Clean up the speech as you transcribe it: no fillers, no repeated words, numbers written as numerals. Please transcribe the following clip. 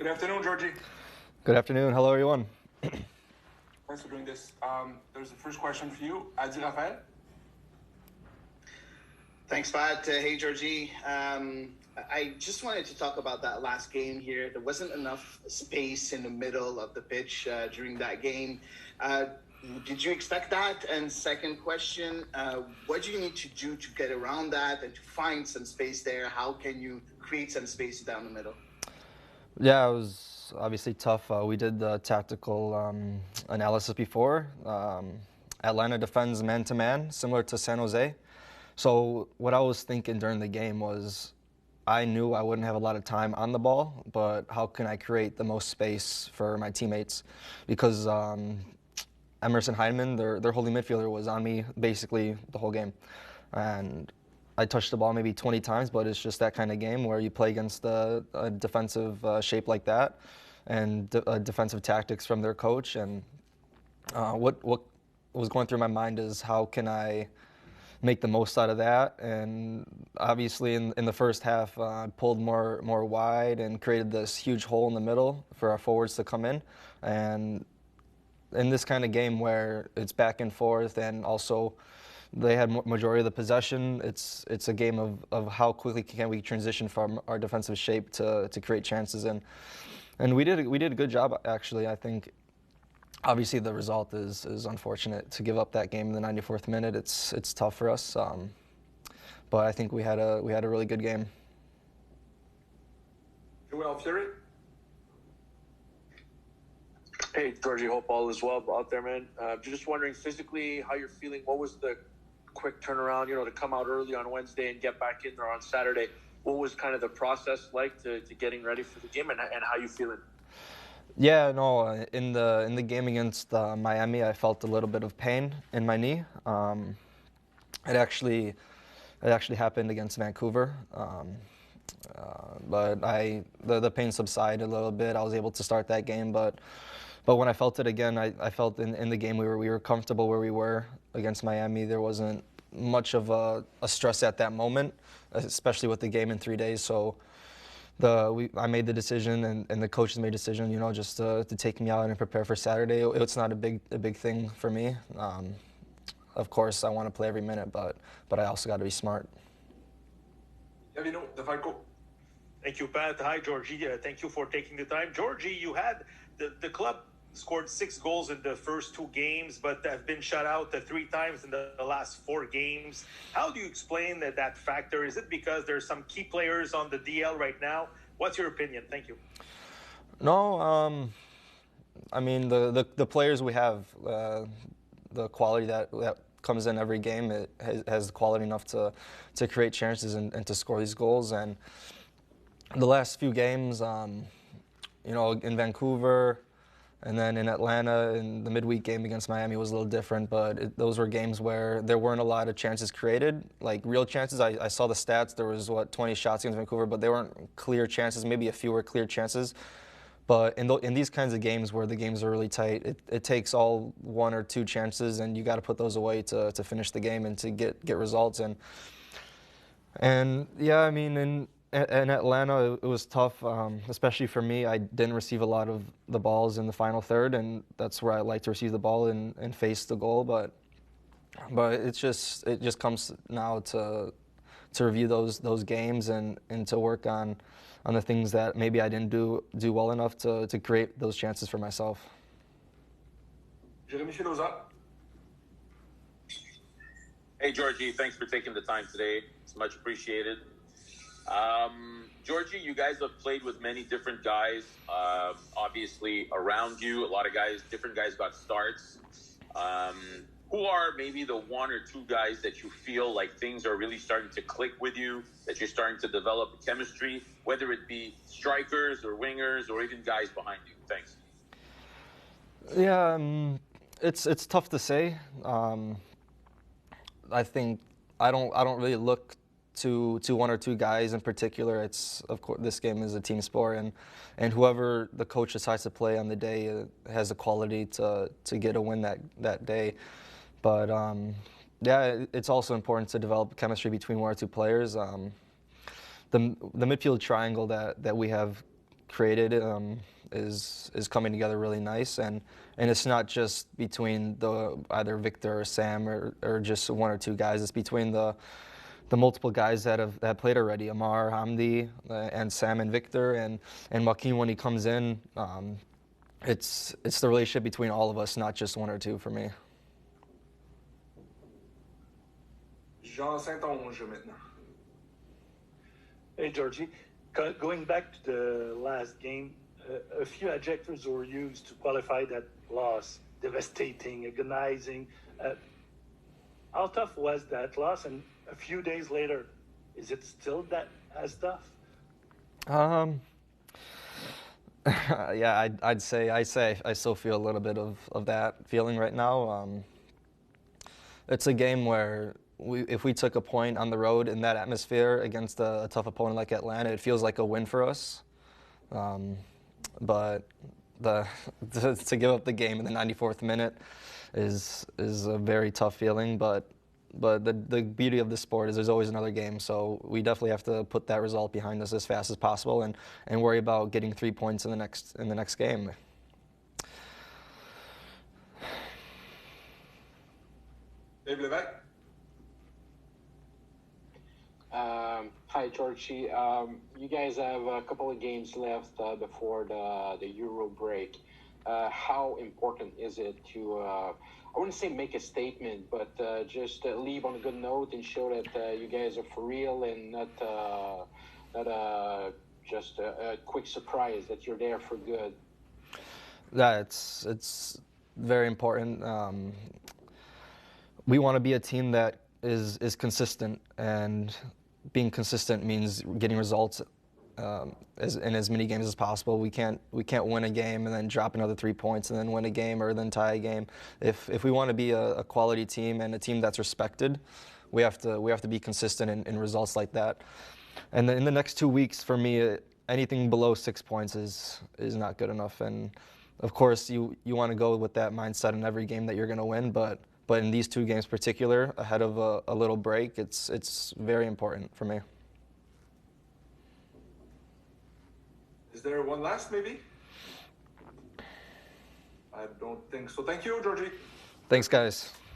Good afternoon, Djordje. Good afternoon. Hello, everyone. Thanks for doing this. There's the first question for you. Adi Raphael. Thanks, Pat. Hey, Djordje. I just wanted to talk about that last game here. There wasn't enough space in the middle of the pitch during that game. Did you expect that? And second question, what do you need to do to get around that and to find some space there? How can you create some space down the middle? Yeah, it was obviously tough. We did the tactical analysis before. Atlanta defends man-to-man, similar to San Jose. So what I was thinking during the game was I knew I wouldn't have a lot of time on the ball, but how can I create the most space for my teammates? Because Emerson Heineman, their holding midfielder, was on me basically the whole game. And I touched the ball maybe 20 times, but it's just that kind of game where you play against a defensive shape like that and defensive tactics from their coach. And what was going through my mind is how can I make the most out of that? And obviously in the first half, I pulled more wide and created this huge hole in the middle for our forwards to come in. And in this kind of game where it's back and forth and also they had majority of the possession, it's a game of how quickly can we transition from our defensive shape to create chances, and we did a good job actually. I think obviously the result is unfortunate to give up that game in the 94th minute. It's tough for us, but I think we had a really good game. Joel Fury. Hey, Djordje, hope all is well out there, man. Just wondering physically how you're feeling. What was the quick turnaround, to come out early on Wednesday and get back in there on Saturday? What was kind of the process like to getting ready for the game, and how you feeling? Yeah, no, in the game against Miami, I felt a little bit of pain in my knee. It actually happened against Vancouver. But the pain subsided a little bit. I was able to start that game, but when I felt it again, I felt in the game we were comfortable where we were against Miami. There wasn't much of a stress at that moment, especially with the game in 3 days. So I made the decision, and the coaches made a decision, just to take me out and prepare for Saturday. It's not a big thing for me. Of course, I want to play every minute, but I also got to be smart. Thank you, Pat. Hi, Djordje. Thank you for taking the time. Djordje, you had the club scored 6 goals in the first 2 games, but have been shut out 3 times in the last 4 games. How do you explain that factor? Is it because there's some key players on the DL right now? What's your opinion? Thank you. No, I mean the players we have, the quality that comes in every game, it has the quality enough to create chances and to score these goals. And the last few games, in Vancouver, and then in Atlanta, in the midweek game against Miami was a little different, but those were games where there weren't a lot of chances created, like real chances. I saw the stats. There was, 20 shots against Vancouver, but they weren't clear chances. Maybe a few were clear chances. But in these kinds of games where the games are really tight, it takes all 1 or 2 chances, and you got to put those away to finish the game and to get results. And yeah, I mean, in Atlanta, it was tough, especially for me. I didn't receive a lot of the balls in the final third, and that's where I like to receive the ball and face the goal. But it just comes now to review those games and to work on the things that maybe I didn't do well enough to create those chances for myself. Jeremy Filosa. Hey, Djordje, thanks for taking the time today. It's much appreciated. Djordje, you guys have played with many different guys, obviously around you. A lot of different guys got starts. Who are maybe the 1 or 2 guys that you feel like things are really starting to click with you, that you're starting to develop a chemistry, whether it be strikers or wingers or even guys behind you? Thanks. Yeah, it's tough to say. I think I don't really look to 1 or 2 guys in particular. It's, of course, this game is a team sport, and whoever the coach decides to play on the day has the quality to get a win that day. But yeah, it's also important to develop chemistry between 1 or 2 players. The midfield triangle that we have created is coming together really nice, and it's not just between either Victor or Sam or just one or two guys. It's between the multiple guys that have played already, Amar, Hamdi, and Sam and Victor, and Joaquin when he comes in. It's the relationship between all of us, not just one or two for me. Jean Saint-Onge maintenant. Hey, Djordje. Going back to the last game, a few adjectives were used to qualify that loss: devastating, agonizing. How tough was that loss? And a few days later, is it still that as tough? Yeah, I'd say I still feel a little bit of that feeling right now. It's a game where if we took a point on the road in that atmosphere against a tough opponent like Atlanta, it feels like a win for us. But to give up the game in the 94th minute is a very tough feeling. But the beauty of the sport is there's always another game, so we definitely have to put that result behind us as fast as possible and worry about getting 3 points in the next game. Dave Levesque. Hi, Djordje. You guys have a couple of games left before the Euro break. How important is it to, I wouldn't say make a statement, but just leave on a good note and show that you guys are for real and not just a quick surprise, that you're there for good? Yeah, it's very important. We want to be a team that is consistent, and being consistent means getting results in as many games as possible. We can't win a game and then drop another 3 points and then win a game or then tie a game. If we want to be a quality team and a team that's respected, we have to be consistent in results like that. And in the next 2 weeks, for me, anything below 6 points is not good enough. And of course, you want to go with that mindset in every game that you're going to win, but in these 2 games in particular, ahead of a little break, it's very important for me. Is there one last, maybe? I don't think so. Thank you, Djordje. Thanks, guys.